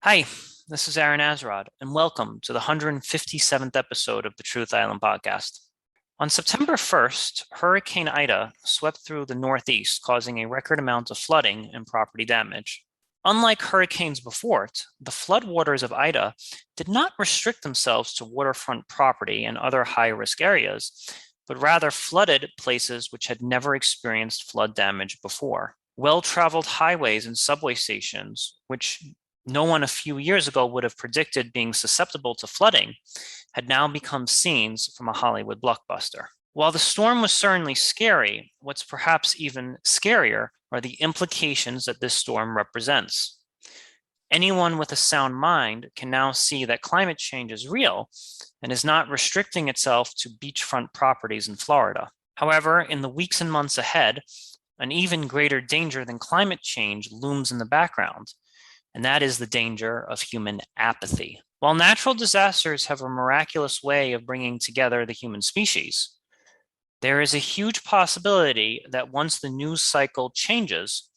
Hi, this is Aaron Azarod, and welcome to the 157th episode of the Truth Island podcast. On September 1st, Hurricane Ida swept through the Northeast, causing a record amount of flooding and property damage. Unlike hurricanes before it, the floodwaters of Ida did not restrict themselves to waterfront property and other high-risk areas, but rather flooded places which had never experienced flood damage before. Well-traveled highways and subway stations, which no one a few years ago would have predicted being susceptible to flooding, had now become scenes from a Hollywood blockbuster. While the storm was certainly scary, what's perhaps even scarier are the implications that this storm represents. Anyone with a sound mind can now see that climate change is real and is not restricting itself to beachfront properties in Florida. However, in the weeks and months ahead, an even greater danger than climate change looms in the background, and that is the danger of human apathy. While natural disasters have a miraculous way of bringing together the human species, there is a huge possibility that once the news cycle changes,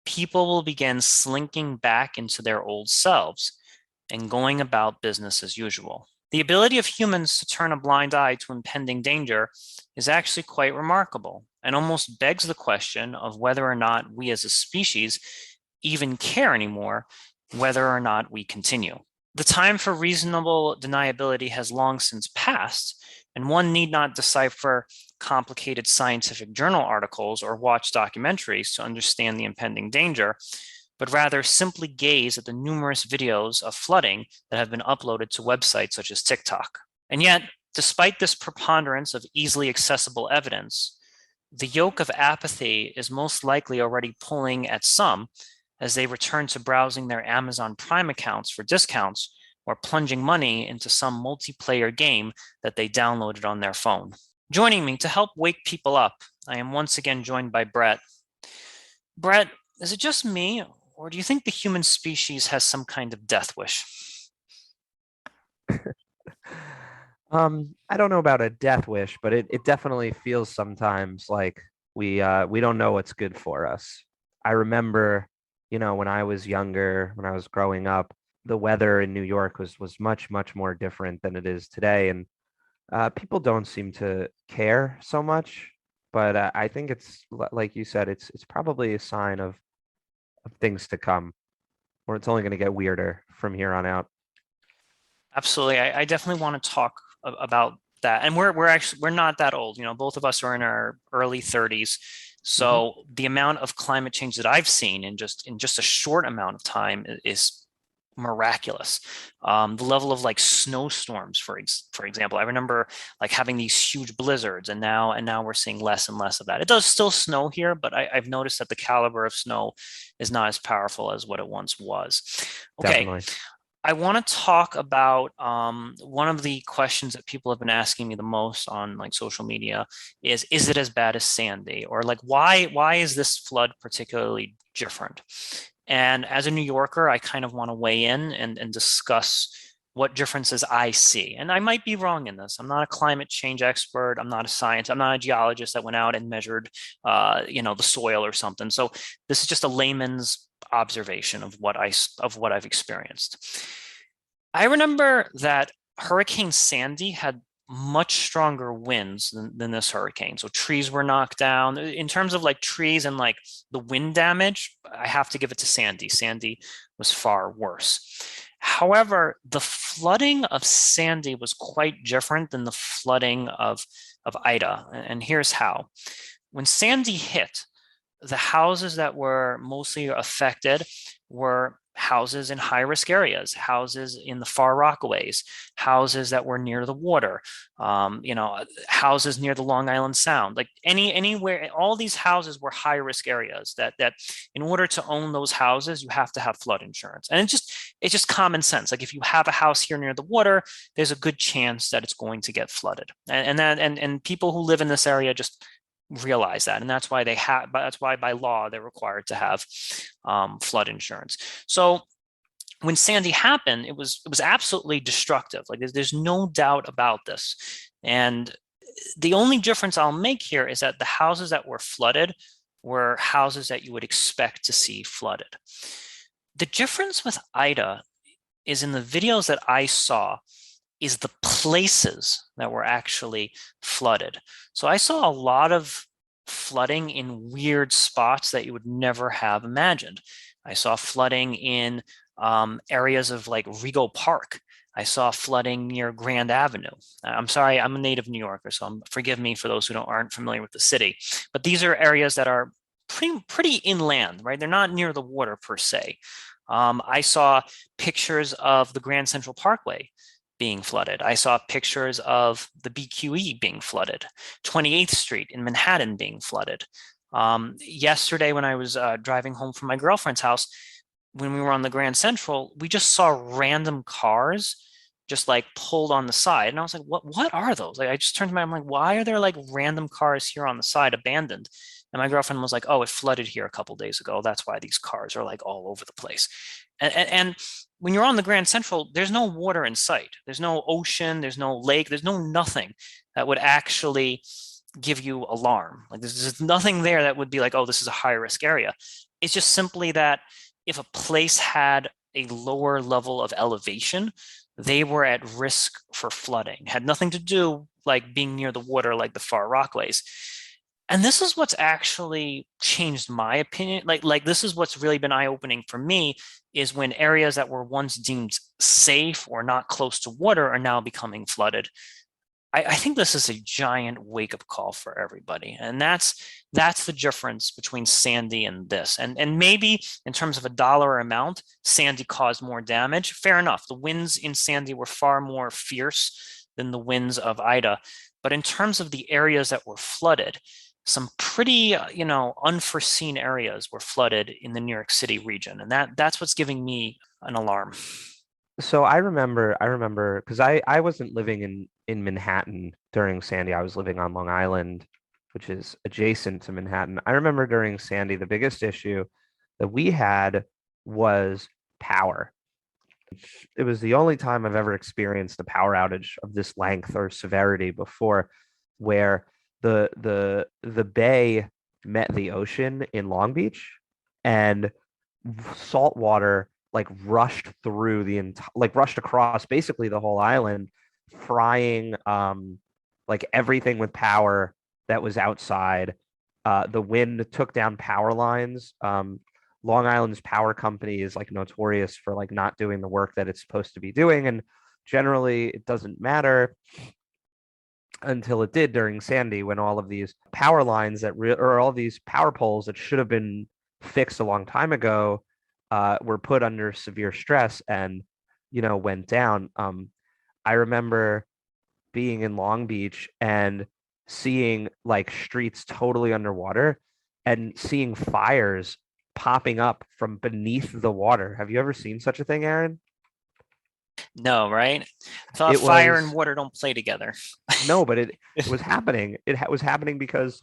people will begin slinking back into their old selves and going about business as usual. The ability of humans to turn a blind eye to impending danger is actually quite remarkable and almost begs the question of whether or not we as a species even care anymore whether or not we continue. The time for reasonable deniability has long since passed, and one need not decipher complicated scientific journal articles or watch documentaries to understand the impending danger, but rather simply gaze at the numerous videos of flooding that have been uploaded to websites such as TikTok. And yet, despite this preponderance of easily accessible evidence, the yoke of apathy is most likely already pulling at some as they return to browsing their Amazon Prime accounts for discounts or plunging money into some multiplayer game that they downloaded on their phone. Joining me to help wake people up, I am once again joined by Brett. Brett, is it just me, or do you think the human species has some kind of death wish? I don't know about a death wish, but it definitely feels sometimes like we don't know what's good for us. I remember, when I was younger, when I was growing up, the weather in New York was much more different than it is today, and people don't seem to care so much. But I think like you said, it's probably a sign of things to come, or it's only going to get weirder from here on out. Absolutely. I definitely want to talk about that. And we're not that old. Both of us are in our early 30s. Mhm. So the amount of climate change that I've seen in just a short amount of time is miraculous. The level of like snowstorms, for example, I remember like having these huge blizzards, and now we're seeing less and less of that. It does still snow here, but I've noticed that the caliber of snow is not as powerful as what it once was. Okay, Definitely. I want to talk about one of the questions that people have been asking me the most on like social media is it as bad as Sandy? Or like why is this flood particularly different? And as a New Yorker, I kind of want to weigh in and discuss what differences I see. And I might be wrong in this. I'm not a climate change expert. I'm not a scientist. I'm not a geologist that went out and measured the soil or something. So this is just a layman's observation of what I've experienced. I remember that Hurricane Sandy had much stronger winds than this hurricane. So trees were knocked down. In terms of like trees and like the wind damage, I have to give it to Sandy. Sandy was far worse. However, the flooding of Sandy was quite different than the flooding of Ida. And here's how. When Sandy hit, the houses that were mostly affected were houses in high risk areas, houses in the far Rockaways, houses that were near the water, houses near the Long Island Sound, like anywhere, all these houses were high risk areas that in order to own those houses, you have to have flood insurance. And it's just common sense. Like if you have a house here near the water, there's a good chance that it's going to get flooded. And people who live in this area just realize that, and that's why by law they're required to have flood insurance. So when Sandy happened, it was absolutely destructive. Like there's no doubt about this. And the only difference I'll make here is that the houses that were flooded were houses that you would expect to see flooded. The difference with Ida is in the videos that I saw is the places that were actually flooded. So I saw a lot of flooding in weird spots that you would never have imagined. I saw flooding in areas of like Rego Park. I saw flooding near Grand Avenue. I'm sorry, I'm a native New Yorker, so forgive me for those who aren't familiar with the city. But these are areas that are pretty inland, right? They're not near the water per se. I saw pictures of the Grand Central Parkway being flooded. I saw pictures of the BQE being flooded, 28th Street in Manhattan being flooded. Yesterday, when I was driving home from my girlfriend's house, when we were on the Grand Central, we just saw random cars just like pulled on the side. And I was like, what are those? Like, I just turned to my, I'm like, why are there like random cars here on the side abandoned? And my girlfriend was like, oh, it flooded here a couple days ago. That's why these cars are like all over the place. And when you're on the Grand Central, there's no water in sight. There's no ocean, there's no lake, there's no nothing that would actually give you alarm. Like there's nothing there that would be like, oh, this is a high risk area. It's just simply that if a place had a lower level of elevation, they were at risk for flooding. Had nothing to do like being near the water like the Far Rockaways. And this is what's actually changed my opinion. Like this is what's really been eye-opening for me is when areas that were once deemed safe or not close to water are now becoming flooded. I think this is a giant wake-up call for everybody. And that's the difference between Sandy and this. And maybe in terms of a dollar amount, Sandy caused more damage. Fair enough. The winds in Sandy were far more fierce than the winds of Ida. But in terms of the areas that were flooded, some pretty, unforeseen areas were flooded in the New York City region. And that's what's giving me an alarm. So I remember because I wasn't living in Manhattan during Sandy. I was living on Long Island, which is adjacent to Manhattan. I remember during Sandy, the biggest issue that we had was power. It was the only time I've ever experienced a power outage of this length or severity before, where the bay met the ocean in Long Beach, and salt water like rushed through the entire, like rushed across basically the whole island, frying like everything with power that was outside. The wind took down power lines. Long Island's power company is like notorious for like not doing the work that it's supposed to be doing, and generally it doesn't matter until it did during Sandy, when all of these power lines or all these power poles that should have been fixed a long time ago were put under severe stress and went down. I remember being in Long Beach and seeing like streets totally underwater and seeing fires popping up from beneath the water. Have you ever seen such a thing, Aaron? No, right? I thought It fire and was water don't play together. no, but it was happening. Was happening because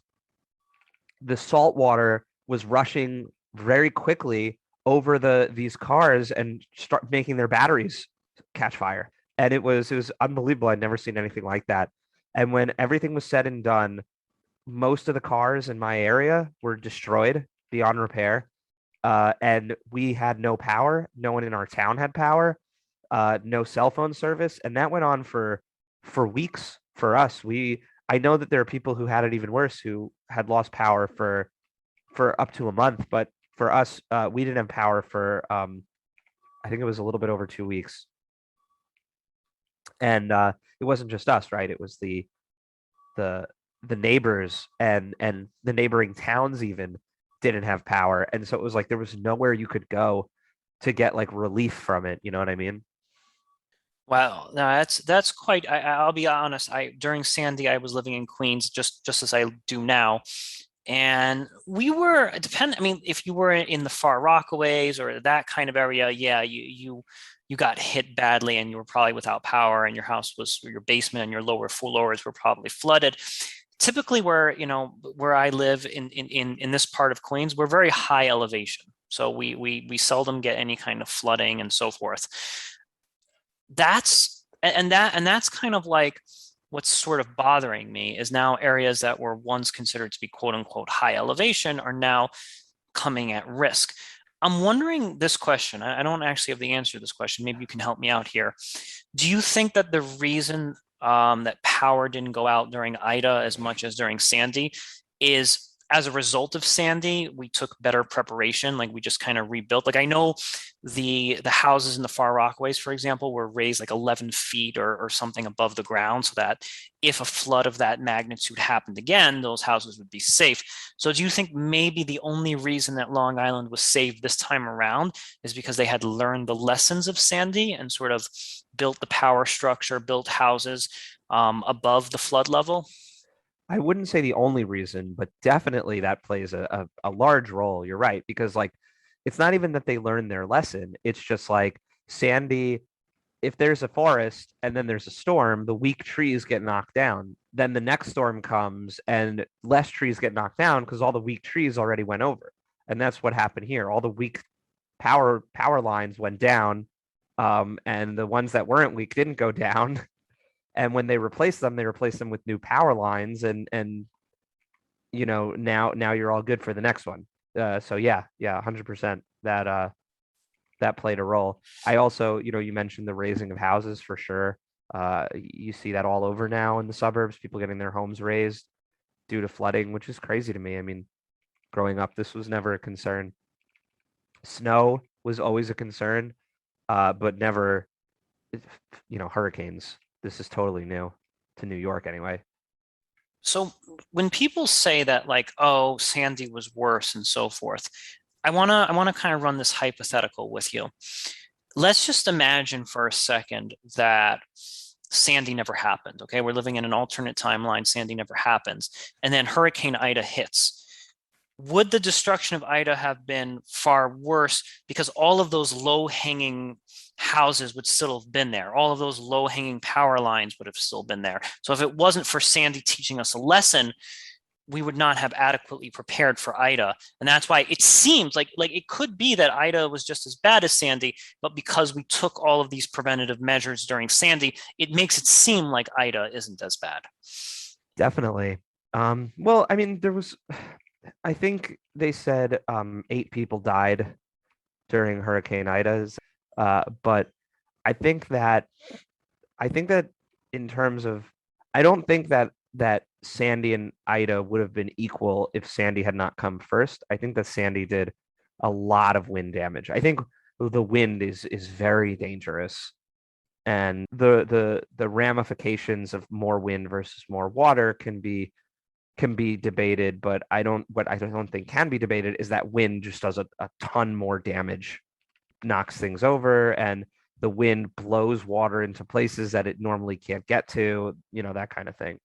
the salt water was rushing very quickly over these cars and start making their batteries catch fire. And it was unbelievable. I'd never seen anything like that. And when everything was said and done, most of the cars in my area were destroyed beyond repair. And we had no power. No one in our town had power. No cell phone service, and that went on for weeks for us. I know that there are people who had it even worse, who had lost power for up to a month, but for us, we didn't have power for I think it was a little bit over 2 weeks. And it wasn't just us, right? It was the the neighbors and the neighboring towns even didn't have power, and so it was like there was nowhere you could go to get like relief from it. You know what I mean? Wow, no, that's quite. I'll be honest. During Sandy, I was living in Queens, just as I do now, and we were depend. I mean, if you were in the Far Rockaways or that kind of area, yeah, you got hit badly, and you were probably without power, and your basement and your lower floors were probably flooded. Typically, where I live in this part of Queens, we're very high elevation, so we seldom get any kind of flooding and so forth. That's kind of like what's sort of bothering me is now areas that were once considered to be quote unquote high elevation are now coming at risk. I'm wondering this question. I don't actually have the answer to this question. Maybe you can help me out here. Do you think that the reason that power didn't go out during Ida as much as during Sandy is as a result of Sandy, we took better preparation, like we just kind of rebuilt. Like I know the houses in the Far Rockaways, for example, were raised like 11 feet or something above the ground so that if a flood of that magnitude happened again, those houses would be safe. So do you think maybe the only reason that Long Island was saved this time around is because they had learned the lessons of Sandy and sort of built the power structure, built houses above the flood level? I wouldn't say the only reason, but definitely that plays a large role. You're right, because like it's not even that they learned their lesson. It's just like Sandy, if there's a forest and then there's a storm, the weak trees get knocked down. Then the next storm comes and less trees get knocked down because all the weak trees already went over. And that's what happened here. All the weak power lines went down, and the ones that weren't weak didn't go down. And when they replaced them with new power lines, and now you're all good for the next one. So yeah, 100% that played a role. I also, you mentioned the raising of houses for sure. You see that all over now in the suburbs, people getting their homes raised due to flooding, which is crazy to me. I mean, growing up, this was never a concern. Snow was always a concern, but never, hurricanes. This is totally new to New York anyway. So when people say that like, oh, Sandy was worse and so forth, I wanna kind of run this hypothetical with you. Let's just imagine for a second that Sandy never happened. Okay, we're living in an alternate timeline. Sandy never happens, and then Hurricane Ida hits. Would the destruction of Ida have been far worse because all of those low hanging houses would still have been there? All of those low hanging power lines would have still been there. So if it wasn't for Sandy teaching us a lesson, we would not have adequately prepared for Ida. And that's why it seems like it could be that Ida was just as bad as Sandy, but because we took all of these preventative measures during Sandy, it makes it seem like Ida isn't as bad. Definitely. Well, I mean, I think they said 8 people died during Hurricane Ida's, but I think that I think that in terms of, I don't think that Sandy and Ida would have been equal if Sandy had not come first. I think that Sandy did a lot of wind damage. I think the wind is very dangerous, and the ramifications of more wind versus more water can be debated, but what I don't think can be debated is that wind just does a ton more damage, knocks things over, and the wind blows water into places that it normally can't get to, that kind of thing.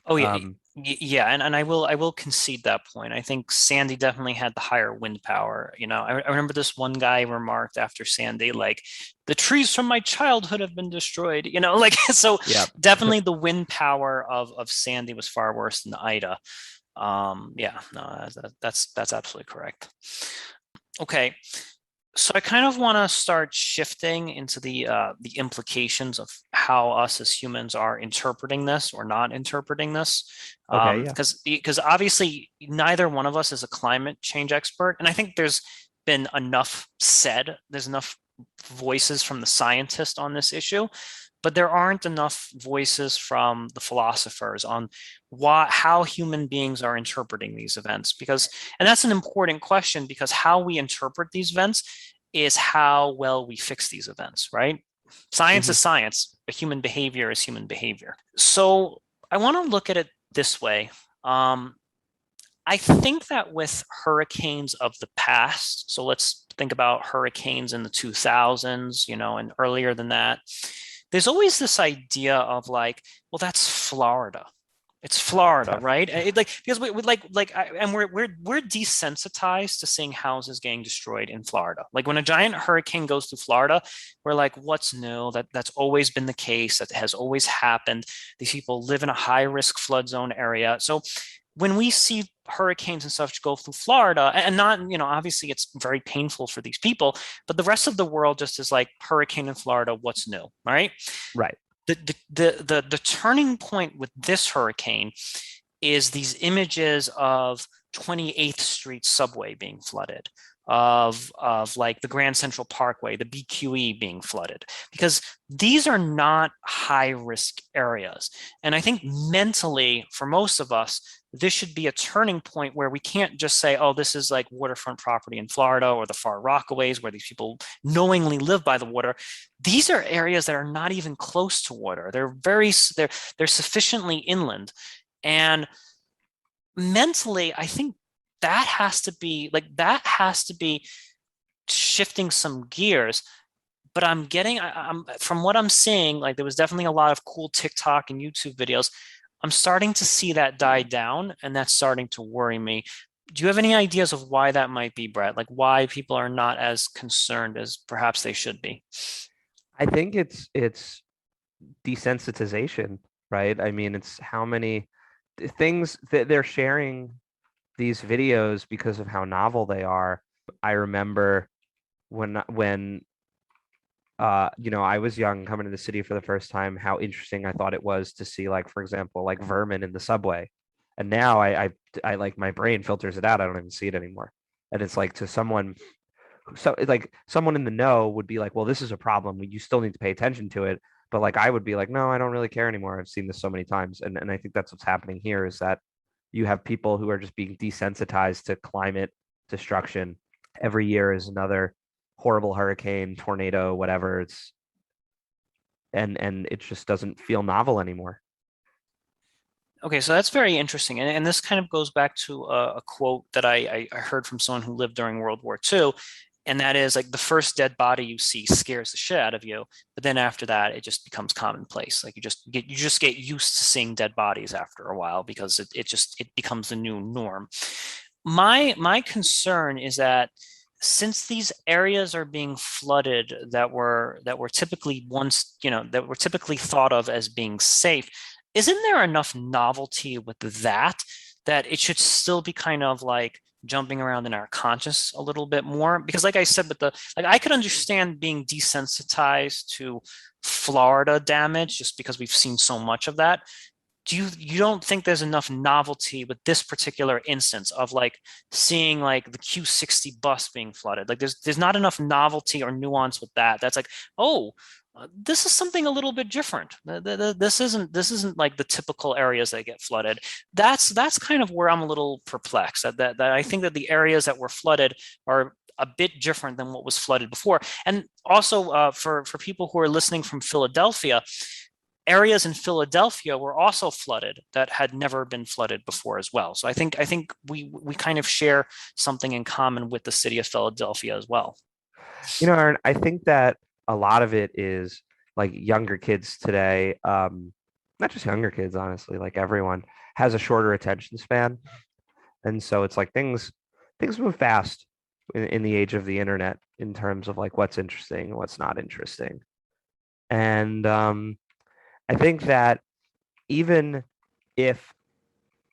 Oh yeah, Um, yeah, and I will concede that point. I think Sandy definitely had the higher wind power. I remember this one guy remarked after Sandy, like, the trees from my childhood have been destroyed. Like so yeah, definitely the wind power of Sandy was far worse than Ida. Yeah, no, that's absolutely correct. Okay, so I kind of want to start shifting into the implications of how us as humans are interpreting this or not interpreting this, okay, yeah, because obviously neither one of us is a climate change expert, and I think there's been enough said. There's enough voices from the scientists on this issue, but there aren't enough voices from the philosophers on how human beings are interpreting these events. And that's an important question because how we interpret these events is how well we fix these events, right? Science hmm is science, but human behavior is human behavior. So I want to look at it this way. Um, I think that with hurricanes of the past, so let's think about hurricanes in the 2000s, and earlier than that, there's always this idea of like, well, that's Florida. It's Florida, right? Like because we and we're desensitized to seeing houses getting destroyed in Florida. Like when a giant hurricane goes through Florida, we're like, what's new? That's always been the case. That has always happened. These people live in a high risk flood zone area. So when we see hurricanes and such go through Florida, and not, obviously it's very painful for these people, but the rest of the world just is like hurricane in Florida, what's new, right? right. The turning point with this hurricane is these images of 28th Street subway being flooded, of like the Grand Central Parkway, the BQE being flooded, because these are not high risk areas. And I think mentally, for most of us, this should be a turning point where we can't just say, oh, this is like waterfront property in Florida or the Far Rockaways where these people knowingly live by the water. These are areas that are not even close to water. They're sufficiently inland. And mentally, I think that has to be shifting some gears. But I'm from what I'm seeing, like there was definitely a lot of cool TikTok and YouTube videos. I'm starting to see that die down, and that's starting to worry me. Do you have any ideas of why that might be, Brett? Like why people are not as concerned as perhaps they should be? I think it's desensitization, right? I mean, it's how many things that they're sharing these videos because of how novel they are. I remember when I was young coming to the city for the first time, how interesting I thought it was to see, like, for example, like vermin in the subway. And now I like my brain filters it out. I don't even see it anymore. And it's like to someone, so it's like someone in the know would be like, well, this is a problem. You still need to pay attention to it. But like I would be like, no, I don't really care anymore. I've seen this so many times. And I think that's what's happening here is that you have people who are just being desensitized to climate destruction. Every year is another horrible hurricane, tornado, whatever. And it just doesn't feel novel anymore. Okay, so that's very interesting. And this kind of goes back to a quote that I heard from someone who lived during World War II. And that is like the first dead body you see scares the shit out of you. But then after that, it just becomes commonplace. Like you just get used to seeing dead bodies after a while because it becomes the new norm. My concern is that since these areas are being flooded that were typically once, that were typically thought of as being safe, isn't there enough novelty with that it should still be kind of like jumping around in our conscious a little bit more? Because like I said, I could understand being desensitized to Florida damage just because we've seen so much of that. You don't think there's enough novelty with this particular instance of like seeing like the Q60 bus being flooded? Like there's not enough novelty or nuance with that. That's like, oh, this is something a little bit different. This isn't like the typical areas that get flooded. That's kind of where I'm a little perplexed. That I think that the areas that were flooded are a bit different than what was flooded before. And also for people who are listening from Philadelphia, areas in Philadelphia were also flooded that had never been flooded before as well. So I think we kind of share something in common with the city of Philadelphia as well. Aaron, I think that a lot of it is like younger kids today, not just younger kids, honestly, like everyone has a shorter attention span. And so it's like things move fast in the age of the internet in terms of like what's interesting and what's not interesting. And I think that even if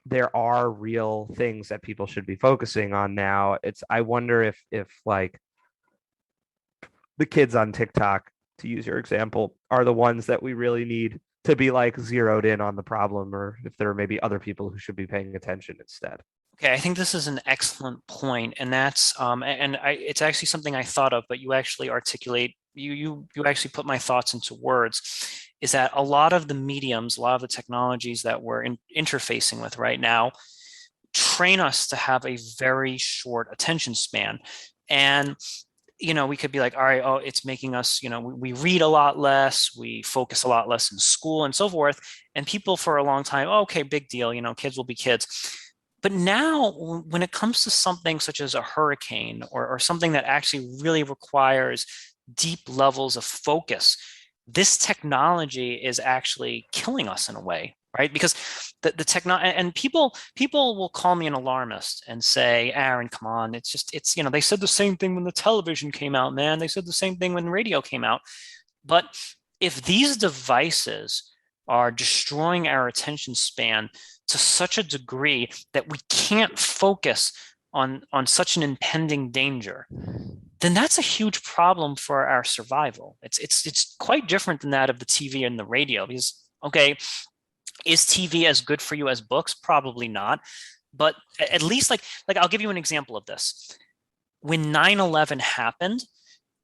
there are real things that people should be focusing on now, I wonder if like the kids on TikTok, to use your example, are the ones that we really need to be like zeroed in on the problem, or if there are maybe other people who should be paying attention instead. Okay, I think this is an excellent point, and it's actually something I thought of, but you actually articulate you actually put my thoughts into words. Is that a lot of the mediums, a lot of the technologies that we're interfacing with right now train us to have a very short attention span, and we could be like, all right, oh, it's making us, we read a lot less, we focus a lot less in school and so forth. And people for a long time, oh, okay, big deal, kids will be kids. But now, when it comes to something such as a hurricane or something that actually really requires deep levels of focus, this technology is actually killing us in a way, right? Because the technology, and people will call me an alarmist and say, Aaron, come on, they said the same thing when the television came out, man. They said the same thing when the radio came out. But if these devices are destroying our attention span to such a degree that we can't focus on such an impending danger, then that's a huge problem for our survival. It's quite different than that of the TV and the radio. Because, okay, is TV as good for you as books? Probably not. But at least like I'll give you an example of this. when 9/11 happened,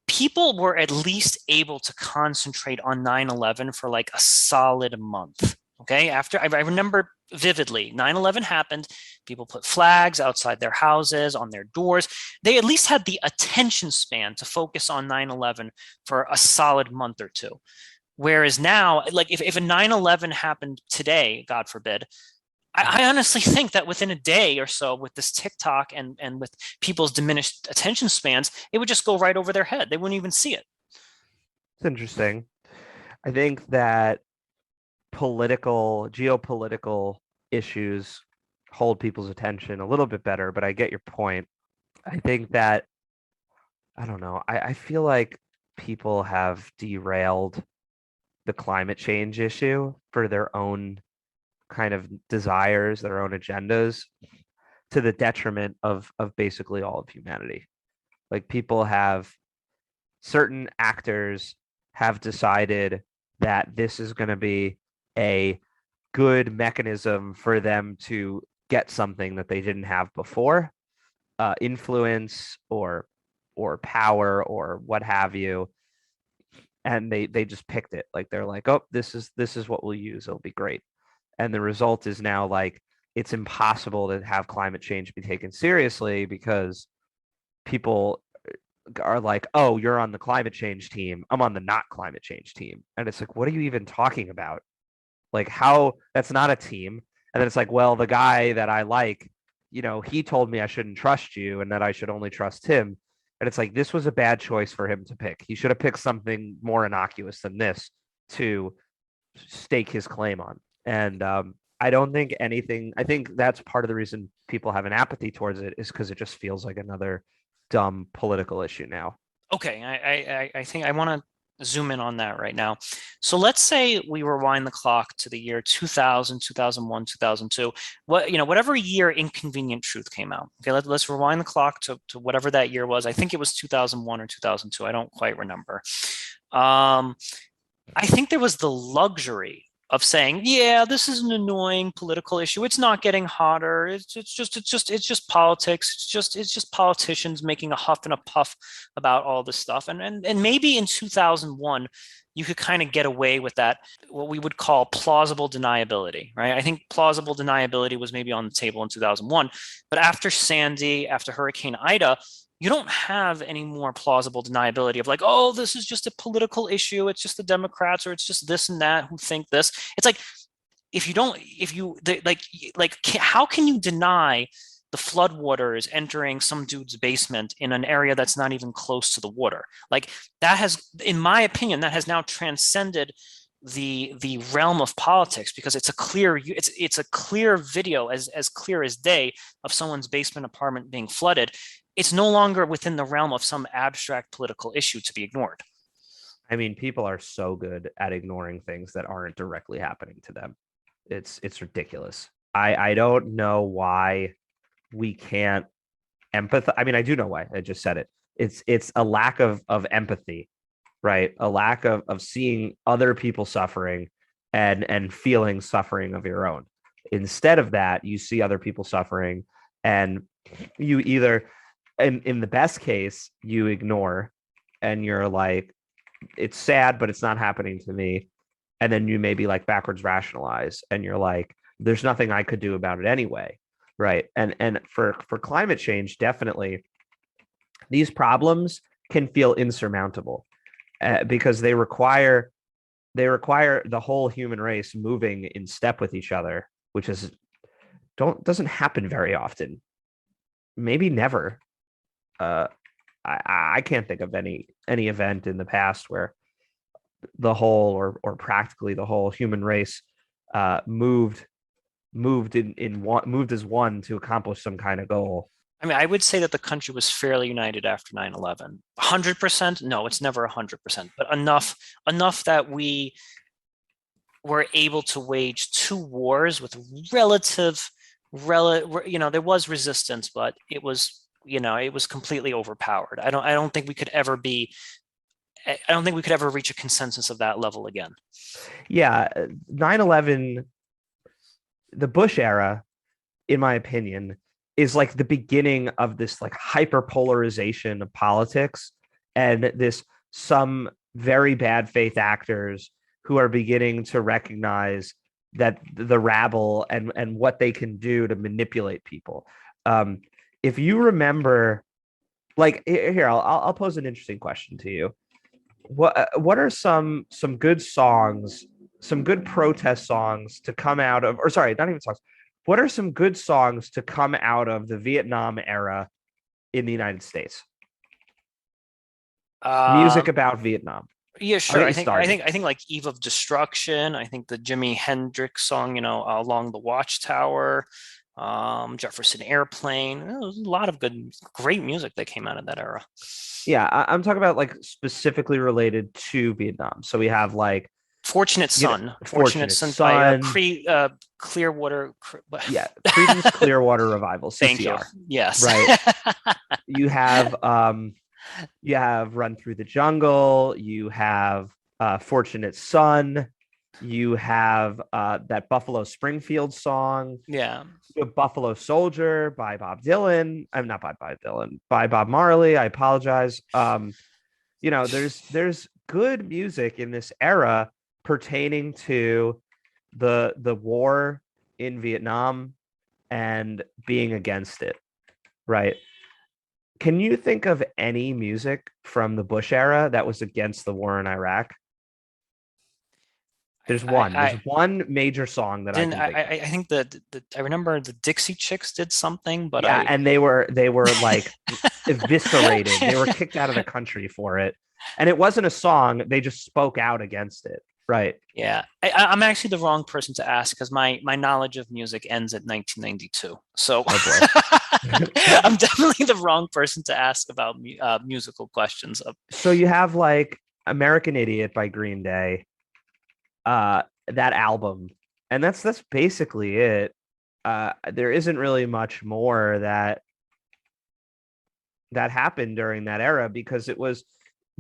people were at least able to concentrate on 9/11 for like a solid month. Okay. After I remember vividly, 9/11 happened. People put flags outside their houses, on their doors. They at least had the attention span to focus on 9/11 for a solid month or two. Whereas now, like if a 9/11 happened today, God forbid, I honestly think that within a day or so, with this TikTok and with people's diminished attention spans, it would just go right over their head. They wouldn't even see it. It's interesting. I think that geopolitical issues hold people's attention a little bit better, but I get your point. I think that, I don't know, I feel like people have derailed the climate change issue for their own kind of desires, their own agendas, to the detriment of basically all of humanity. Like certain actors have decided that this is going to be a good mechanism for them to get something that they didn't have before, influence or power or what have you, and they just picked it. Like they're like, oh, this is what we'll use. It'll be great. And the result is now like it's impossible to have climate change be taken seriously because people are like, oh, you're on the climate change team. I'm on the not climate change team. And it's like, what are you even talking about? Like, how that's not a team. And then it's like, well, the guy that I like, he told me I shouldn't trust you and that I should only trust him. And it's like, this was a bad choice for him to pick. He should have picked something more innocuous than this to stake his claim on. And I don't think anything, I think that's part of the reason people have an apathy towards it is because it just feels like another dumb political issue now. Okay, I think I want to zoom in on that right now. So let's say we rewind the clock to the year 2000, 2001, 2002, whatever year Inconvenient Truth came out. Okay, let's rewind the clock to whatever that year was. I think it was 2001 or 2002. I don't quite remember. I think there was the luxury of saying, yeah, this is an annoying political issue. It's not getting hotter. It's just politics. It's just politicians making a huff and a puff about all this stuff. And maybe in 2001, you could kind of get away with that, what we would call plausible deniability, right? I think plausible deniability was maybe on the table in 2001, but after Sandy, after Hurricane Ida, you don't have any more plausible deniability of like, oh, this is just a political issue. It's just the Democrats, or it's just this and that who think this. It's like, how can you deny the floodwaters entering some dude's basement in an area that's not even close to the water? Like that has, in my opinion, that has now transcended the realm of politics, because it's a clear video, as clear as day, of someone's basement apartment being flooded. It's no longer within the realm of some abstract political issue to be ignored. I mean, people are so good at ignoring things that aren't directly happening to them. It's ridiculous. I don't know why we can't empathize. I mean, I do know why. I just said it. It's a lack of empathy, right? A lack of seeing other people suffering and feeling suffering of your own. Instead of that, you see other people suffering and you either, in the best case, you ignore and you're like, it's sad, but it's not happening to me. And then you maybe like backwards rationalize and you're like, there's nothing I could do about it anyway. Right. And for climate change, definitely these problems can feel insurmountable because they require the whole human race moving in step with each other, which doesn't happen very often. Maybe never. I can't think of any event in the past where the whole or practically the whole human race moved as one to accomplish some kind of goal. I mean, I would say that the country was fairly united after 9/11. 100%? No, it's never 100%, but enough that we were able to wage two wars with there was resistance, but it was completely overpowered. I don't think we could ever reach a consensus of that level again. Yeah, 9/11, the Bush era, in my opinion, is like the beginning of this like hyperpolarization of politics, and this some very bad faith actors who are beginning to recognize that the rabble and what they can do to manipulate people. If you remember, like here, I'll pose an interesting question to you. What are some good songs, some good protest songs to come out of, or sorry, not even songs. What are some good songs to come out of the Vietnam era in the United States? Music Um, about Vietnam. yeah, I'll sure. get you started. I think like Eve of Destruction. I think the Jimi Hendrix song, Along the Watchtower, Jefferson Airplane. There was a lot of great music that came out of that era. Yeah, I'm talking about like specifically related to Vietnam. So we have like, Fortunate Fortunate Son by Son. Clearwater. Yeah, Creedence Clearwater Revival, Thank you. CCR. Yes. Right. You have you have Run Through the Jungle, you have Fortunate Son, you have that Buffalo Springfield song, Yeah. you have Buffalo Soldier by Bob Dylan. I'm not by Bob Dylan, by Bob Marley. I apologize. There's good music in this era pertaining to the war in Vietnam and being against it, right? Can you think of any music from the Bush era that was against the war in Iraq? There's I, one. There's I one major song that I didn't can think of. I think that I remember the Dixie Chicks did something, but Yeah, I and they were like eviscerated. They were kicked out of the country for it. And it wasn't a song, they just spoke out against it. Right. yeah, I'm actually the wrong person to ask because my knowledge of music ends at 1992. So Oh boy. I'm definitely the wrong person to ask about musical questions. So you have like American Idiot by Green Day, that album, and that's basically it. There isn't really much more that happened during that era because it was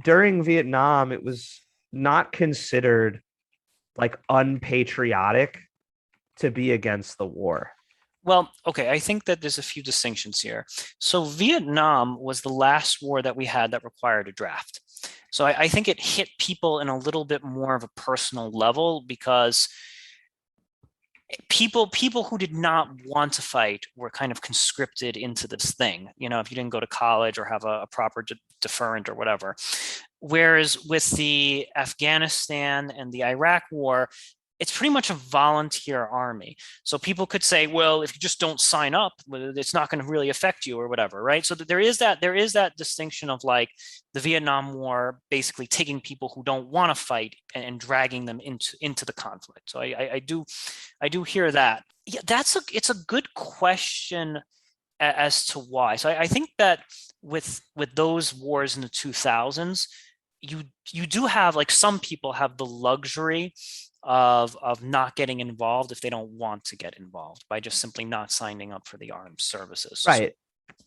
during Vietnam, it was not considered like unpatriotic to be against the war. Well, okay, I think that there's a few distinctions here. So Vietnam was the last war that we had that required a draft. So I think it hit people in a little bit more of a personal level because people who did not want to fight were kind of conscripted into this thing. If you didn't go to college or have a proper deferent or whatever. Whereas with the Afghanistan and the Iraq war, it's pretty much a volunteer army. So people could say, well, if you just don't sign up, it's not going to really affect you or whatever, right? So there is that distinction of like the Vietnam War basically taking people who don't want to fight and dragging them into the conflict. So I do hear that. Yeah, it's a good question as to why. So I think that with those wars in the 2000s, you do have like some people have the luxury of not getting involved if they don't want to get involved by just simply not signing up for the armed services. Right.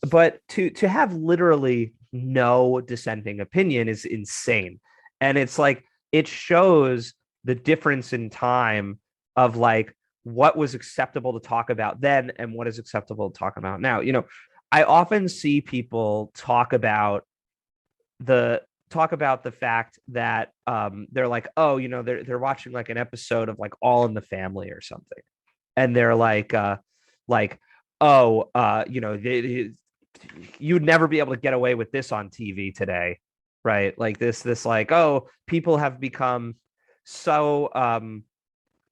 But to have literally no dissenting opinion is insane. And it's like it shows the difference in time of like what was acceptable to talk about then and what is acceptable to talk about now. I often see people talk about the fact that they're like, oh, they're watching like an episode of like All in the Family or something, and they're like, oh, you'd never be able to get away with this on TV today, right? Like this like, oh, people have become so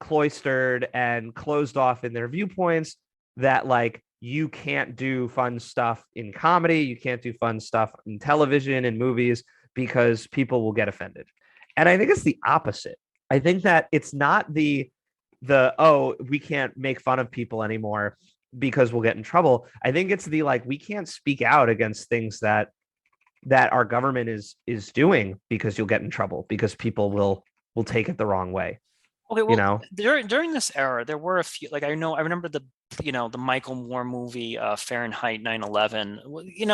cloistered and closed off in their viewpoints that like you can't do fun stuff in comedy, you can't do fun stuff in television and movies because people will get offended. And I think it's the opposite. I think that it's not the oh, we can't make fun of people anymore because we'll get in trouble. I think it's the like we can't speak out against things that our government is doing because you'll get in trouble because people will take it the wrong way. Okay, You well, know, during this era, there were a few. Like I remember the Michael Moore movie, Fahrenheit 9/11.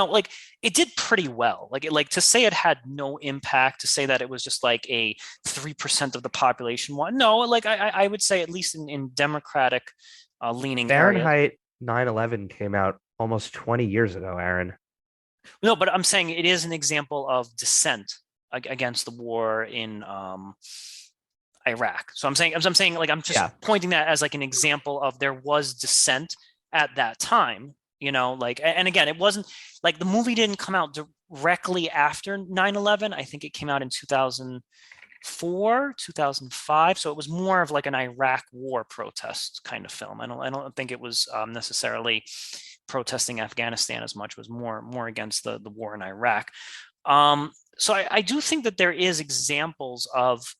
Like it did pretty well. Like to say it had no impact, to say that it was just like a 3% of the population one. No, like I would say at least in democratic leaning areas. Fahrenheit 9/11 came out almost 20 years ago, Aaron. No, but I'm saying it is an example of dissent against the war in Iraq. So I'm saying like I'm just Yeah. pointing that as like an example of there was dissent at that time, like, and again, it wasn't like the movie didn't come out directly after 9/11. I think it came out in 2004, 2005. So it was more of like an Iraq war protest kind of film. I don't think it was necessarily protesting Afghanistan as much. It was more against the war in Iraq. So I do think that there is examples of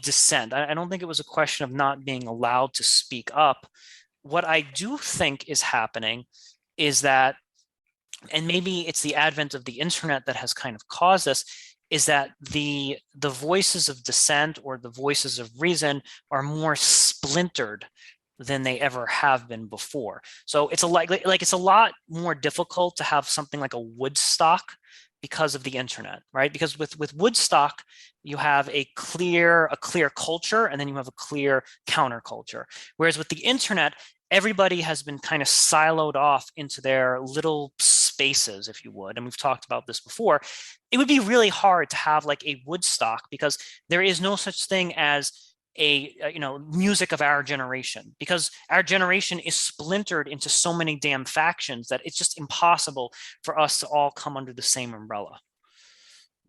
dissent. I don't think it was a question of not being allowed to speak up. What I do think is happening is that, and maybe it's the advent of the internet that has kind of caused this, is that the voices of dissent or the voices of reason are more splintered than they ever have been before. So it's like it's a lot more difficult to have something like a Woodstock because of the internet, right? Because with Woodstock, you have a clear culture, and then you have a clear counterculture. Whereas with the internet, everybody has been kind of siloed off into their little spaces, if you would. And we've talked about this before. It would be really hard to have like a Woodstock because there is no such thing as a music of our generation, because our generation is splintered into so many damn factions that it's just impossible for us to all come under the same umbrella.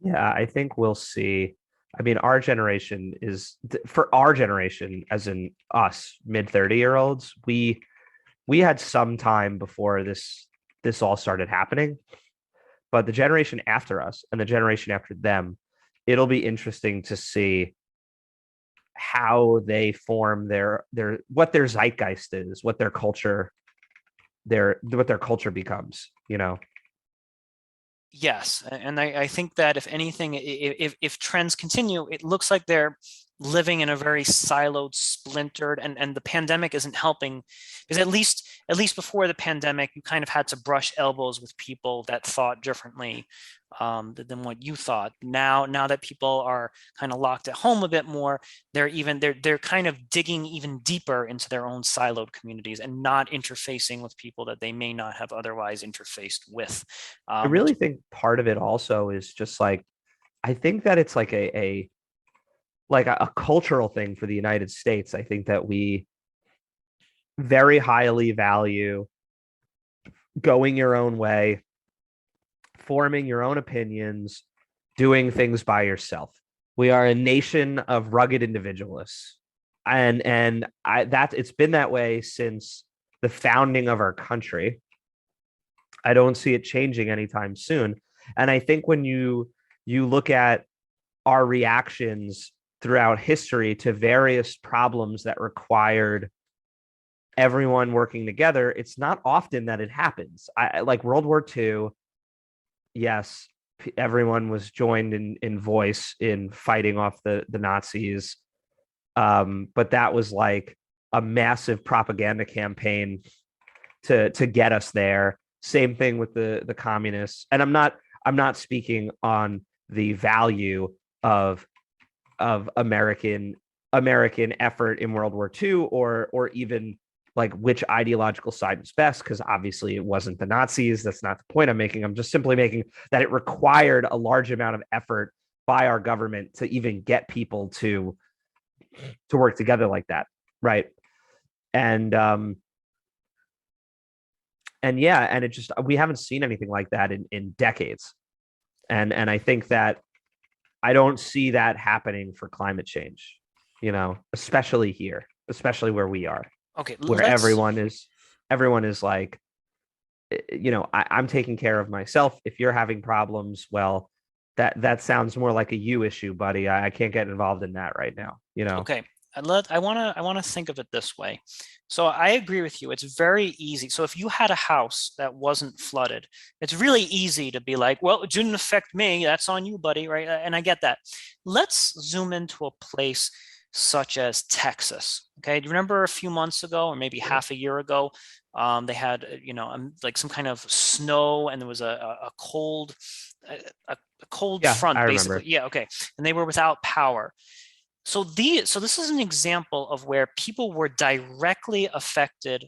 Yeah, I think we'll see. I mean, our generation is for our generation, as in us, mid 30-year-olds, we had some time before this all started happening. But the generation after us and the generation after them, it'll be interesting to see how they form their what their zeitgeist is, what their culture becomes, Yes, and I think that if anything, if trends continue, it looks like they're living in a very siloed, splintered, and the pandemic isn't helping, because at least before the pandemic, you kind of had to brush elbows with people that thought differently than what you thought. Now that people are kind of locked at home a bit more, they're kind of digging even deeper into their own siloed communities and not interfacing with people that they may not have otherwise interfaced with. I Which really think part of it also is just like I think that it's like a cultural thing for the United States. I think that we very highly value going your own way, forming your own opinions, doing things by yourself. We are a nation of rugged individualists. And that it's been that way since the founding of our country. I don't see it changing anytime soon. And I think when you look at our reactions throughout history to various problems that required everyone working together, it's not often that it happens. Like World War II, yes, everyone was joined in voice in fighting off the Nazis. But that was like a massive propaganda campaign to get us there. Same thing with the communists. And I'm not speaking on the value of American effort in World War II or even like which ideological side was best, because obviously it wasn't the Nazis. That's not the point I'm making. I'm just simply making that it required a large amount of effort by our government to even get people to work together like that, right? And and yeah, and it just we haven't seen anything like that in decades. And I think that I don't see that happening for climate change, especially here, especially where we are, okay, where let's everyone is like, I'm taking care of myself. If you're having problems, well, that sounds more like a you issue, buddy. I can't get involved in that right now. okay. I want to think of it this way. So I agree with you. It's very easy. So if you had a house that wasn't flooded, it's really easy to be like, well, it didn't affect me. That's on you, buddy, right? And I get that. Let's zoom into a place such as Texas. Okay, do you remember a few months ago, or maybe half a year ago, they had like some kind of snow, and there was a cold a cold Yeah, I front, basically. remember. Yeah, okay, and they were without power. So this is an example of where people were directly affected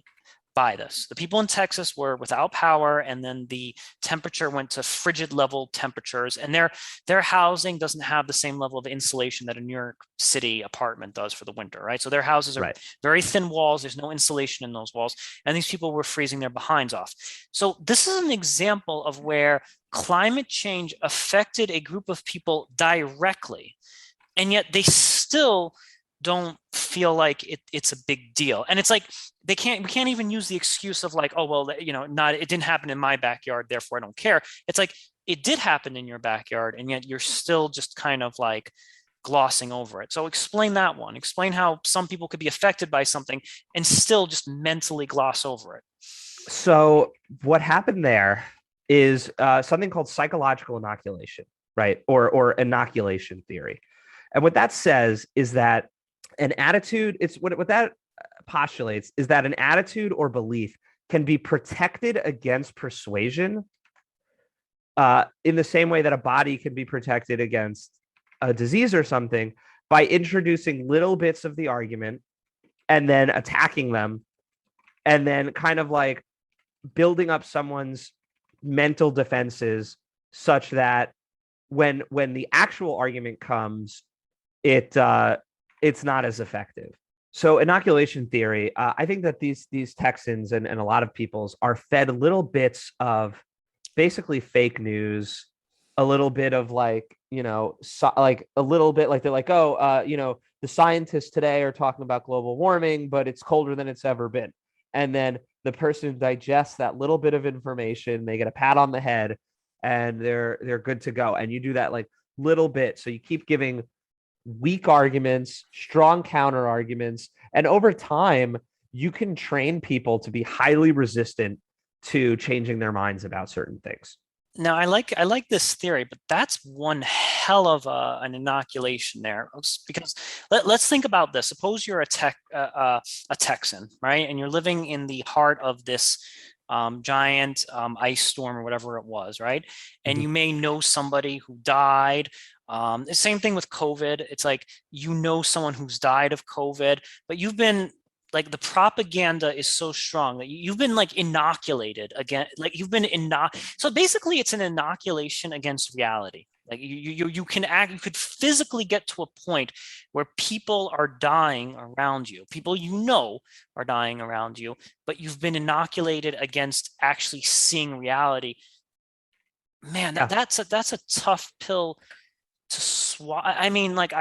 by this. The people in Texas were without power, and then the temperature went to frigid level temperatures, and their housing doesn't have the same level of insulation that a New York City apartment does for the winter, right? So their houses are Right. very thin walls. There's no insulation in those walls, and these people were freezing their behinds off. So this is an example of where climate change affected a group of people directly, and yet they still don't feel like it's a big deal. And it's like we can't even use the excuse of like, oh well, not, it didn't happen in my backyard, therefore I don't care. It's like it did happen in your backyard, and yet you're still just kind of like glossing over it. So explain that one. Explain how some people could be affected by something and still just mentally gloss over it. So what happened there is something called psychological inoculation, right? Or inoculation theory. And what that says is that an attitude, it's what that postulates is that an attitude or belief can be protected against persuasion in the same way that a body can be protected against a disease or something, by introducing little bits of the argument and then attacking them, and then kind of like building up someone's mental defenses such that when the actual argument comes, it's not as effective. So inoculation theory, I think that these Texans and a lot of peoples are fed little bits of basically fake news, a little bit of like, like a little bit like they're like, oh, the scientists today are talking about global warming, but it's colder than it's ever been. And then the person digests that little bit of information, they get a pat on the head, and they're good to go. And you do that like little bit. So you keep giving weak arguments, strong counter arguments, and over time you can train people to be highly resistant to changing their minds about certain things. Now, I like this theory, but that's one hell of an inoculation there. Because let's think about this. Suppose you're a Texan, right, and you're living in the heart of this giant ice storm or whatever it was, right? And Mhm. you may know somebody who died. The same thing with COVID. It's like someone who's died of COVID, but you've been like the propaganda is so strong that you've been like inoculated again, like you've been so basically it's an inoculation against reality. Like you could physically get to a point where people are dying around you, people are dying around you, but you've been inoculated against actually seeing reality. Man, Yeah. that's a tough pill to swallow. I mean, like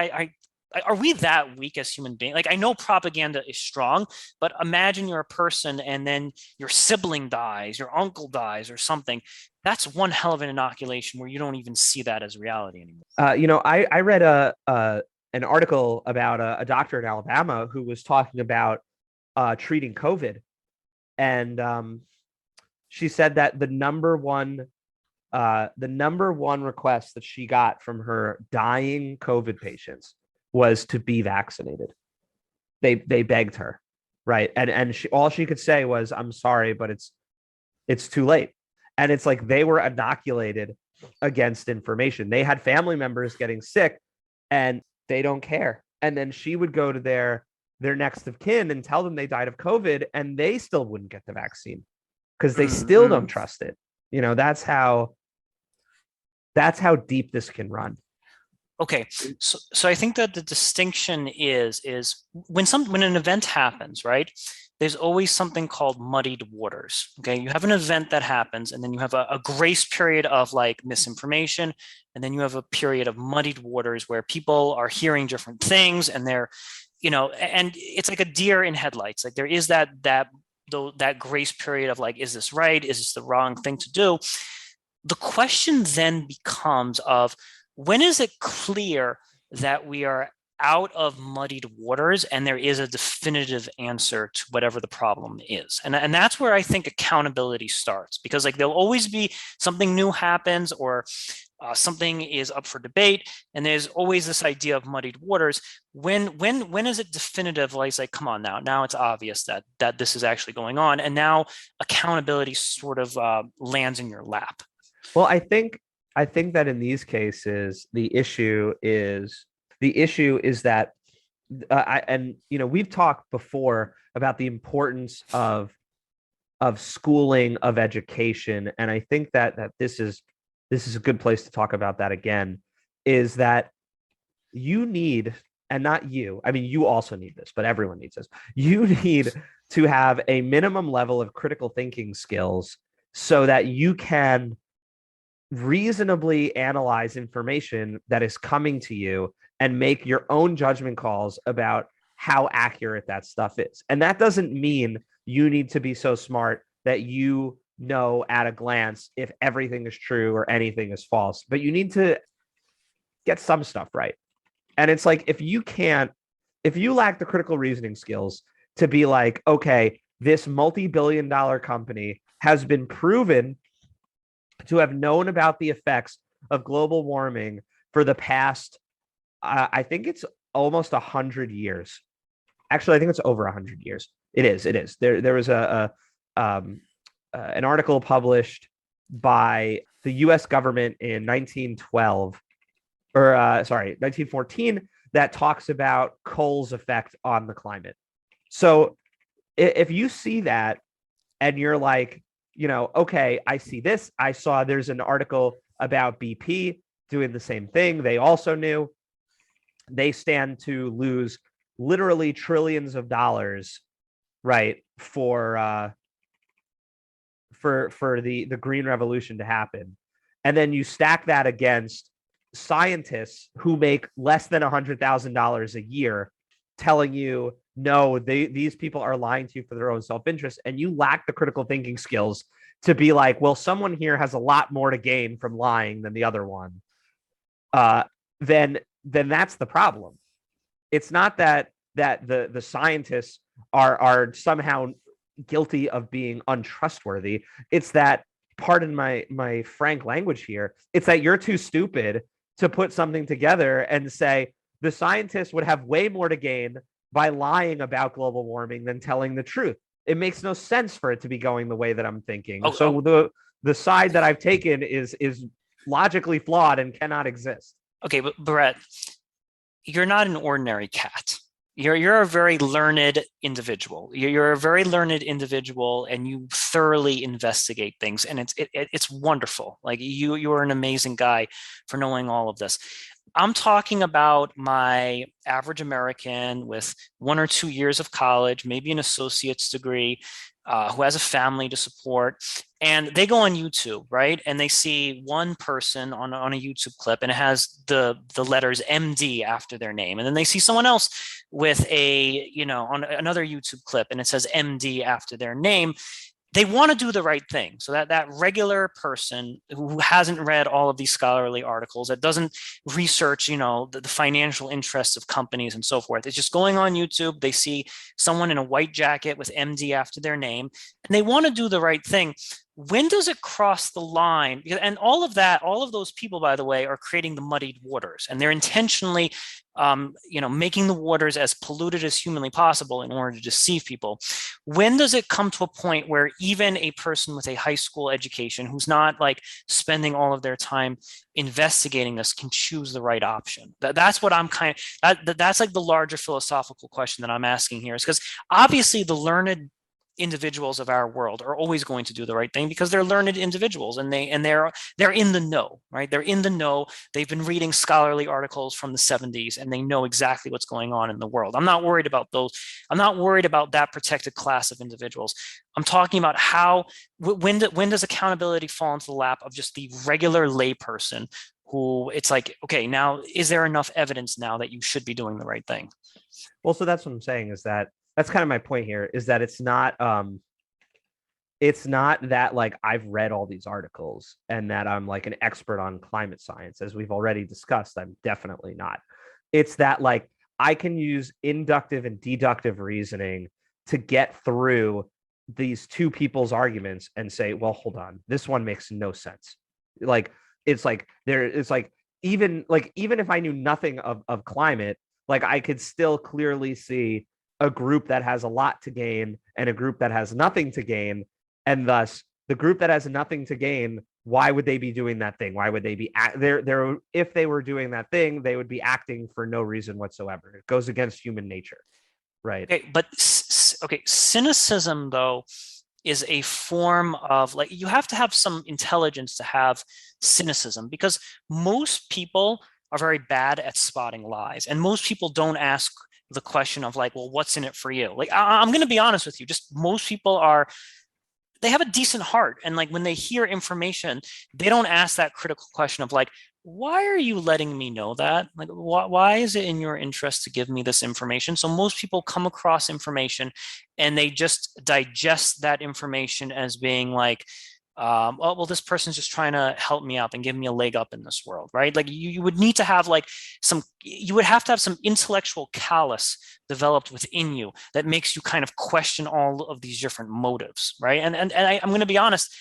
are we that weak as human beings? Like I know propaganda is strong, but imagine you're a person and then your sibling dies, your uncle dies or something. That's one hell of an inoculation where you don't even see that as reality anymore. I read an article about a doctor in Alabama who was talking about treating COVID, and she said that the number one request that she got from her dying COVID patients was to be vaccinated. They begged her, right? And all she could say was, "I'm sorry, but it's too late." And it's like they were inoculated against information. They had family members getting sick, and they don't care. And then she would go to their next of kin and tell them they died of COVID, and they still wouldn't get the vaccine because they still don't trust it. That's how deep this can run. Okay, so I think that the distinction is when an event happens, right? There's always something called muddied waters. Okay, you have an event that happens, and then you have a grace period of like misinformation, and then you have a period of muddied waters where people are hearing different things, and and it's like a deer in headlights. Like there is that grace period of like, is this right? Is this the wrong thing to do? The question then becomes of, when is it clear that we are out of muddied waters and there is a definitive answer to whatever the problem is? And that's where I think accountability starts, because like there'll always be something new happens, or something is up for debate, and there's always this idea of muddied waters. When is it definitive? Like, it's like, come on, now it's obvious that this is actually going on, and now accountability sort of lands in your lap. Well, I think that in these cases, the issue is that we've talked before about the importance of of schooling, of education. And I think that this is a good place to talk about that again, is that you need, and not you, I mean, you also need this, but everyone needs this. You need to have a minimum level of critical thinking skills so that you can reasonably analyze information that is coming to you and make your own judgment calls about how accurate that stuff is. And that doesn't mean you need to be so smart that you know at a glance if everything is true or anything is false, but you need to get some stuff right. And it's like, if you lack the critical reasoning skills to be like, okay, this multi-billion-dollar company has been proven to have known about the effects of global warming for the past, I think it's almost 100 years. Actually, I think it's over 100 years. It is. There was an article published by the U.S. government in 1914, that talks about coal's effect on the climate. So if you see that and you're like, okay, I see this. I saw there's an article about BP doing the same thing. They also knew they stand to lose literally trillions of dollars, right, for the green revolution to happen. And then you stack that against scientists who make less than $100,000 a year telling you, no, these people are lying to you for their own self-interest, and you lack the critical thinking skills to be like, well, someone here has a lot more to gain from lying than the other one, then that's the problem. It's not that the scientists are somehow guilty of being untrustworthy. It's that, pardon my frank language here, it's that you're too stupid to put something together and say the scientists would have way more to gain by lying about global warming than telling the truth. It makes no sense for it to be going the way that I'm thinking. So the side that I've taken is logically flawed and cannot exist. Okay, but Brett, you're not an ordinary cat. You're a very learned individual. You're a very learned individual, and you thoroughly investigate things, and it's wonderful. Like you are an amazing guy for knowing all of this. I'm talking about my average American with 1 or 2 years of college, maybe an associate's degree, who has a family to support, and they go on YouTube, right? And they see one person on a YouTube clip, and it has the letters MD after their name, and then they see someone else with on another YouTube clip, and it says MD after their name. They want to do the right thing. So that regular person who hasn't read all of these scholarly articles, that doesn't research, the financial interests of companies and so forth, it's just going on YouTube. They see someone in a white jacket with MD after their name, and they want to do the right thing. When does it cross the line? And all of those people, by the way, are creating the muddied waters, and they're intentionally, making the waters as polluted as humanly possible in order to deceive people. When does it come to a point where even a person with a high school education who's not like spending all of their time investigating this can choose the right option? That's what I'm that's like the larger philosophical question that I'm asking here, is because obviously the learned individuals of our world are always going to do the right thing because they're learned individuals, and they're in the know, right? They're in the know. They've been reading scholarly articles from the 70s, and they know exactly what's going on in the world. I'm not worried about those. I'm not worried about that protected class of individuals. I'm talking about when does accountability fall into the lap of just the regular layperson who it's like, okay, now is there enough evidence now that you should be doing the right thing? Well, so that's what I'm saying, is that's kind of my point here, is that it's not that like I've read all these articles and that I'm like an expert on climate science. As we've already discussed, I'm definitely not. It's that like I can use inductive and deductive reasoning to get through these two people's arguments and say, well, hold on, this one makes no sense. Like it's like even if I knew nothing of climate, like I could still clearly see a group that has a lot to gain and a group that has nothing to gain. And thus the group that has nothing to gain, why would they be doing that thing? Why would they be there? If they were doing that thing, they would be acting for no reason whatsoever. It goes against human nature. Right. Okay, but cynicism though is a form of, like, you have to have some intelligence to have cynicism, because most people are very bad at spotting lies, and most people don't ask the question of, like, well, what's in it for you? Like, I'm going to be honest with you, just most people are, they have a decent heart, and like when they hear information, they don't ask that critical question of, like, why are you letting me know that? Like, why is it in your interest to give me this information? So most people come across information and they just digest that information as being like, oh, well, this person's just trying to help me out and give me a leg up in this world, right? Like, you would need to have like you would have to have some intellectual callus developed within you that makes you kind of question all of these different motives, right? I'm going to be honest,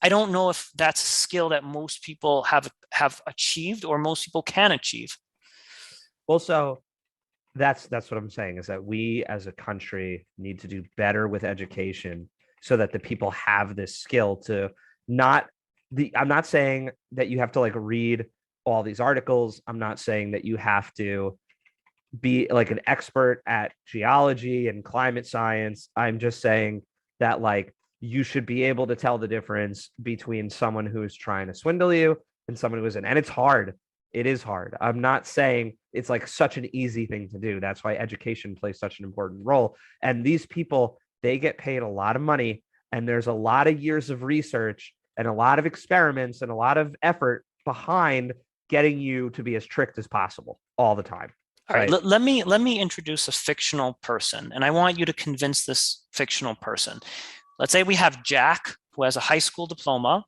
I don't know if that's a skill that most people have achieved, or most people can achieve. Well, so that's what I'm saying, is that we as a country need to do better with education so that the people have this skill to not I'm not saying that you have to like read all these articles. I'm not saying that you have to be like an expert at geology and climate science. I'm just saying that like you should be able to tell the difference between someone who is trying to swindle you and someone who isn't. And it's hard. It is hard. I'm not saying it's like such an easy thing to do. That's why education plays such an important role. And these people, they get paid a lot of money, and there's a lot of years of research and a lot of experiments and a lot of effort behind getting you to be as tricked as possible all the time. All right, Right. let me introduce a fictional person, and I want you to convince this fictional person. Let's say we have Jack, who has a high school diploma,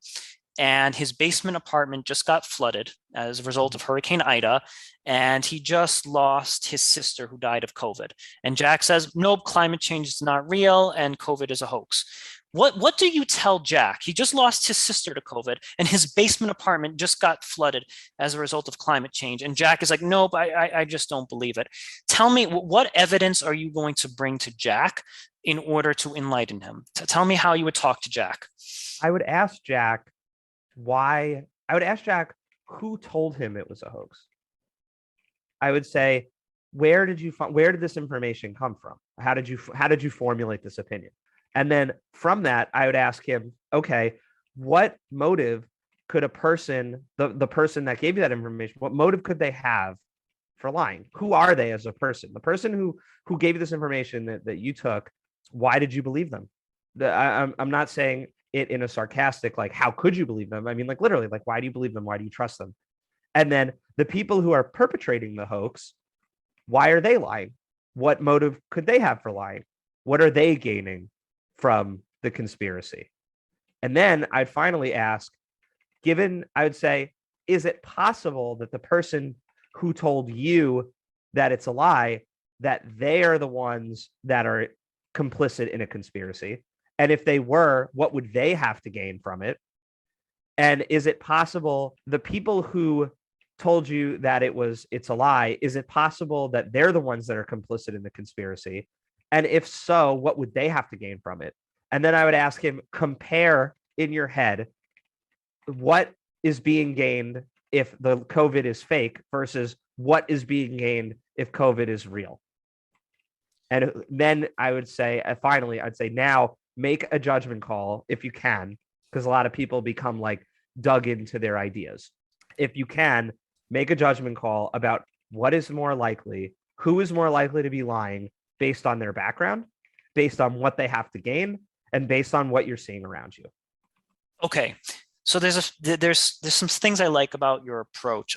and his basement apartment just got flooded as a result of Hurricane Ida, and he just lost his sister who died of COVID. And Jack says, nope, climate change is not real, and COVID is a hoax. What do you tell Jack? He just lost his sister to COVID, and his basement apartment just got flooded as a result of climate change. And Jack is like, nope, I just don't believe it. Tell me, what evidence are you going to bring to Jack in order to enlighten him? Tell me how you would talk to Jack. I would ask Jack why. I would ask Jack who told him it was a hoax. I would say, where did this information come from? How did you formulate this opinion? And then from that, I would ask him, okay, what motive could a person, the person that gave you that information, what motive could they have for lying? Who are they as a person? The person who gave you this information that you took, why did you believe them? I'm not saying it in a sarcastic, like, how could you believe them? I mean, like, literally, like, why do you believe them? Why do you trust them? And then the people who are perpetrating the hoax, why are they lying? What motive could they have for lying? What are they gaining from the conspiracy? And then I'd finally ask, I would say, is it possible that the person who told you that it's a lie, that they are the ones that are complicit in a conspiracy? And if they were, what would they have to gain from it? And is it possible the people who told you that it's a lie, is it possible that they're the ones that are complicit in the conspiracy? And if so, what would they have to gain from it? And then I would ask him, compare in your head what is being gained if the COVID is fake versus what is being gained if COVID is real. And then I would say, finally, I'd say, now make a judgment call if you can, because a lot of people become like dug into their ideas. If you can, make a judgment call about what is more likely, who is more likely to be lying based on their background, based on what they have to gain, and based on what you're seeing around you. Okay. So there's some things I like about your approach.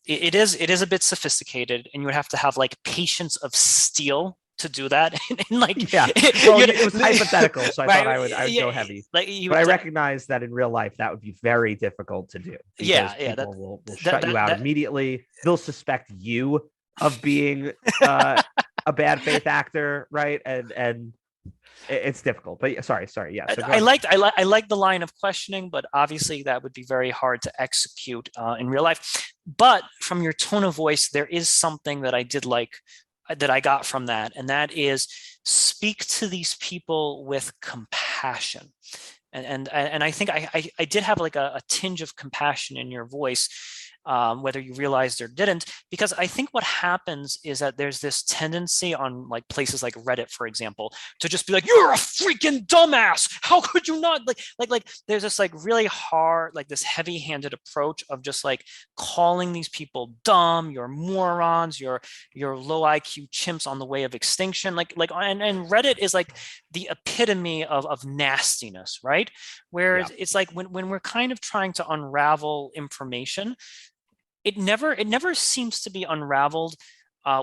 It is a bit sophisticated, and you would have to have like patience of steel to do that. And like, yeah, well, it was hypothetical, so I thought I would go heavy. Like, but I recognize that in real life that would be very difficult to do, because people will shut you out immediately. They'll suspect you of being a bad faith actor, right? And it's difficult. But sorry, yeah. So I like the line of questioning, but obviously that would be very hard to execute in real life. But from your tone of voice, there is something that I did like, that I got from that, and that is, speak to these people with compassion. And I think I did have like a tinge of compassion in your voice. whether you realized or didn't. Because I think what happens is that there's this tendency on like places like Reddit, for example, to just be like, you're a freaking dumbass. How could you not like there's this like really hard, like this heavy-handed approach of just like calling these people dumb, you're morons, you're low IQ chimps on the way of extinction. And Reddit is like the epitome of nastiness, right? Whereas it's like when we're kind of trying to unravel information, it never seems to be unraveled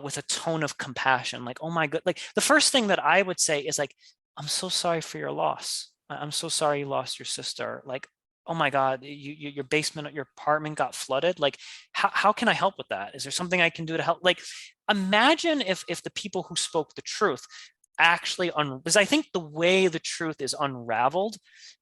with a tone of compassion. Like, oh my god, like the first thing that I would say is like, I'm so sorry for your loss. I'm so sorry you lost your sister. Like, oh my god, your basement, your apartment got flooded. Like, how can I help with that? Is there something I can do to help? Like, imagine if the people who spoke the truth actually because I think the way the truth is unraveled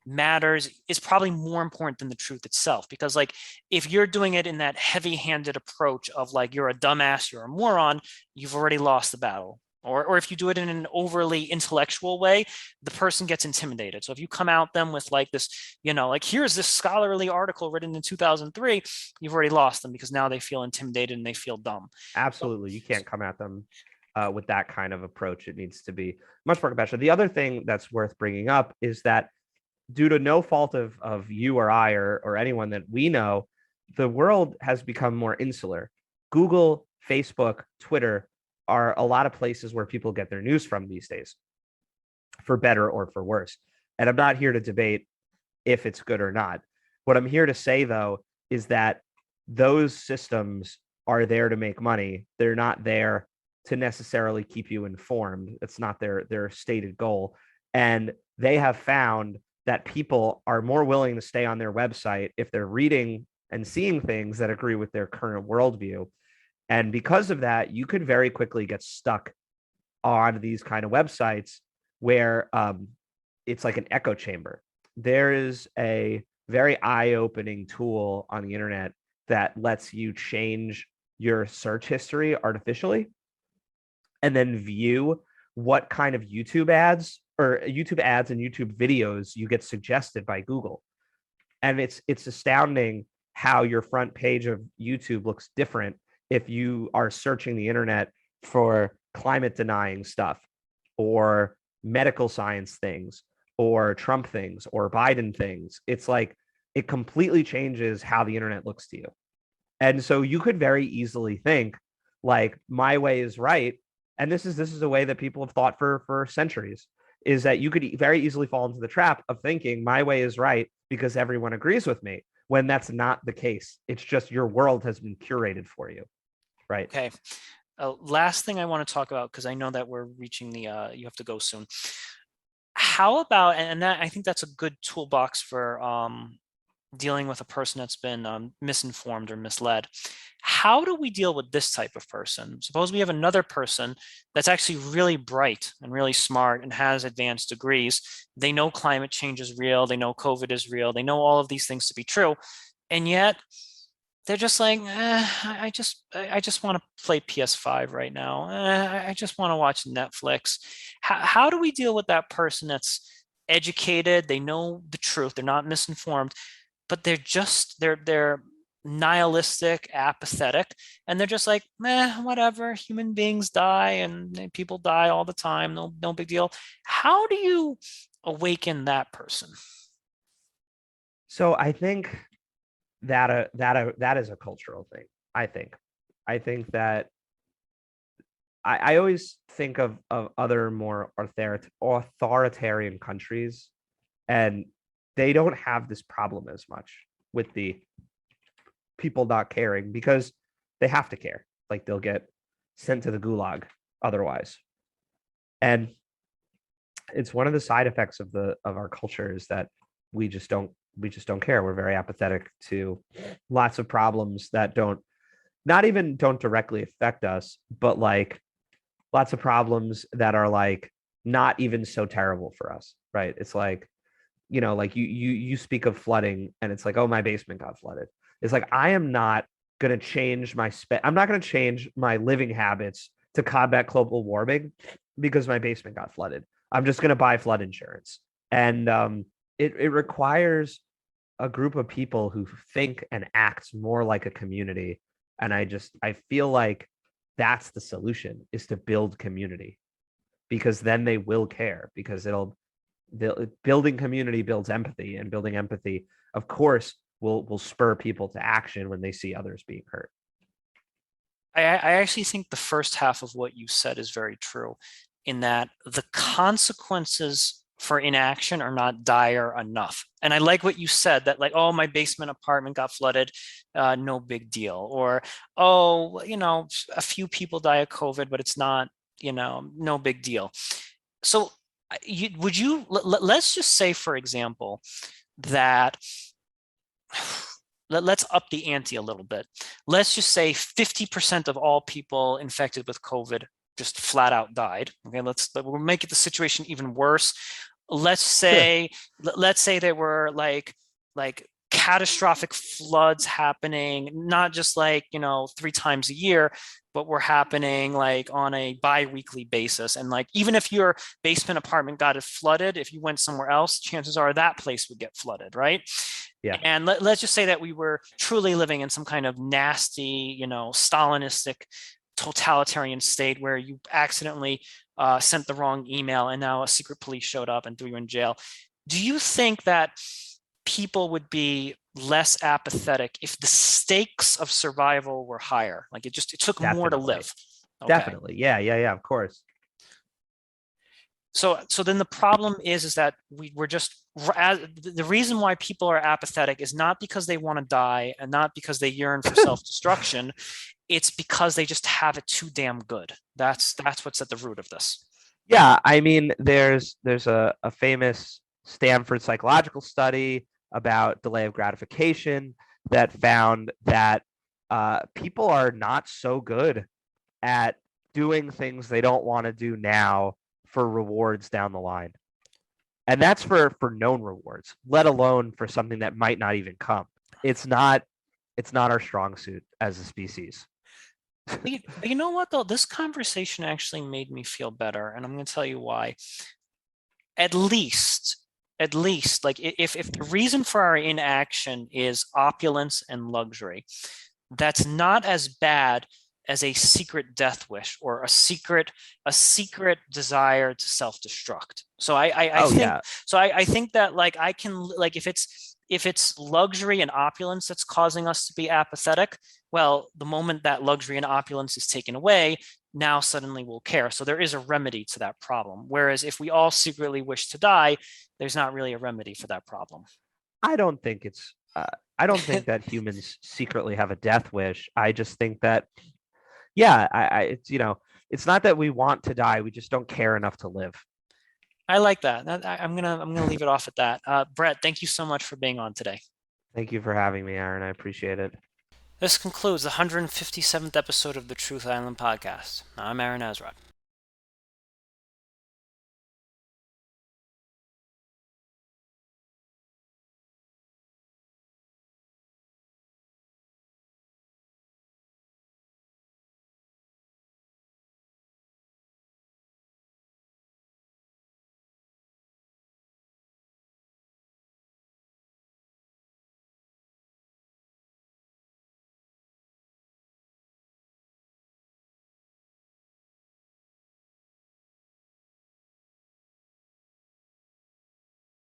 is probably more important than the truth itself. Because like if you're doing it in that heavy-handed approach of like you're a dumbass, you're a moron, you've already lost the battle. Or if you do it in an overly intellectual way, the person gets intimidated. So if you come out them with like this, like here's this scholarly article written in 2003, you've already lost them because now they feel intimidated and they feel dumb. Absolutely. You can't come at them with that kind of approach. It needs to be much more compassionate. The other thing that's worth bringing up is that due to no fault of you or I or anyone that we know, the world has become more insular. Google, Facebook, Twitter are a lot of places where people get their news from these days, for better or for worse. And I'm not here to debate if it's good or not. What I'm here to say, though, is that those systems are there to make money. They're not there to necessarily keep you informed. It's not their stated goal. And they have found that people are more willing to stay on their website if they're reading and seeing things that agree with their current worldview. And because of that, you could very quickly get stuck on these kind of websites where it's like an echo chamber. There is a very eye-opening tool on the internet that lets you change your search history artificially and then view what kind of YouTube ads and YouTube videos you get suggested by Google. And it's astounding how your front page of YouTube looks different if you are searching the internet for climate denying stuff or medical science things or Trump things or Biden things. It's like it completely changes how the internet looks to you. And so you could very easily think like my way is right. And this is a way that people have thought for centuries, is that you could very easily fall into the trap of thinking my way is right because everyone agrees with me, when that's not the case. It's just your world has been curated for you. Right. Okay. Last thing I want to talk about, because I know that we're reaching you have to go soon. How about, and that, I think that's a good toolbox for dealing with a person that's been misinformed or misled. How do we deal with this type of person? Suppose we have another person that's actually really bright and really smart and has advanced degrees. They know climate change is real. They know COVID is real. They know all of these things to be true. And yet they're just like, I just want to play PS5 right now. I just want to watch Netflix. How do we deal with that person that's educated? They know the truth. They're not misinformed, but they're nihilistic, apathetic, and they're just like, whatever. Human beings die, and people die all the time. No big deal. How do you awaken that person? So I think that is a cultural thing. I think that I always think of other more authoritarian countries, and they don't have this problem as much with the people not caring because they have to care. Like they'll get sent to the gulag otherwise. And it's one of the side effects of our culture is that we just don't care. We're very apathetic to lots of problems that don't directly affect us, but like lots of problems that are like not even so terrible for us, right? It's like, like you speak of flooding and it's like, oh, my basement got flooded. It's like, I am not going to change I'm not going to change my living habits to combat global warming because my basement got flooded. I'm just going to buy flood insurance. And it requires a group of people who think and act more like a community. And I feel like that's the solution, is to build community, because then they will care, because building community builds empathy, and building empathy, of course, will spur people to action when they see others being hurt. I actually think the first half of what you said is very true, in that the consequences for inaction are not dire enough. And I like what you said, that like, oh, my basement apartment got flooded, no big deal. Or, oh, a few people die of COVID, but it's not, no big deal. So let's just say, for example, that let's up the ante a little bit. Let's just say 50% of all people infected with COVID just flat out died. Okay, we'll make it the situation even worse. Let's say there were like catastrophic floods happening, not just 3 times a year, but were happening like on a bi-weekly basis. And like, even if your basement apartment got flooded, if you went somewhere else, chances are that place would get flooded, right? Yeah. And let's just say that we were truly living in some kind of nasty, Stalinistic totalitarian state where you accidentally sent the wrong email and now a secret police showed up and threw you in jail. Do you think that people would be less apathetic if the stakes of survival were higher? Like it took more to live. Okay. Definitely. Yeah, of course. So then the problem is that we're just, the reason why people are apathetic is not because they want to die and not because they yearn for self-destruction. It's because they just have it too damn good. That's what's at the root of this. Yeah, I mean, there's a famous Stanford psychological study about delay of gratification that found that people are not so good at doing things they don't want to do now for rewards down the line. And that's for known rewards, let alone for something that might not even come. It's not our strong suit as a species. You know what, though? This conversation actually made me feel better, and I'm going to tell you why. At least, like if the reason for our inaction is opulence and luxury, that's not as bad as a secret death wish or a secret desire to self-destruct. So I think that like I can, like, if it's luxury and opulence that's causing us to be apathetic, well, the moment that luxury and opulence is taken away, now suddenly we'll care. So there is a remedy to that problem. Whereas if we all secretly wish to die, there's not really a remedy for that problem. I don't think that humans secretly have a death wish. I just think that, yeah, it's not that we want to die. We just don't care enough to live. I like that. I'm gonna leave it off at that. Brett, thank you so much for being on today. Thank you for having me, Aaron. I appreciate it. This concludes the 157th episode of the Truth Island podcast. I'm Aaron Azrod.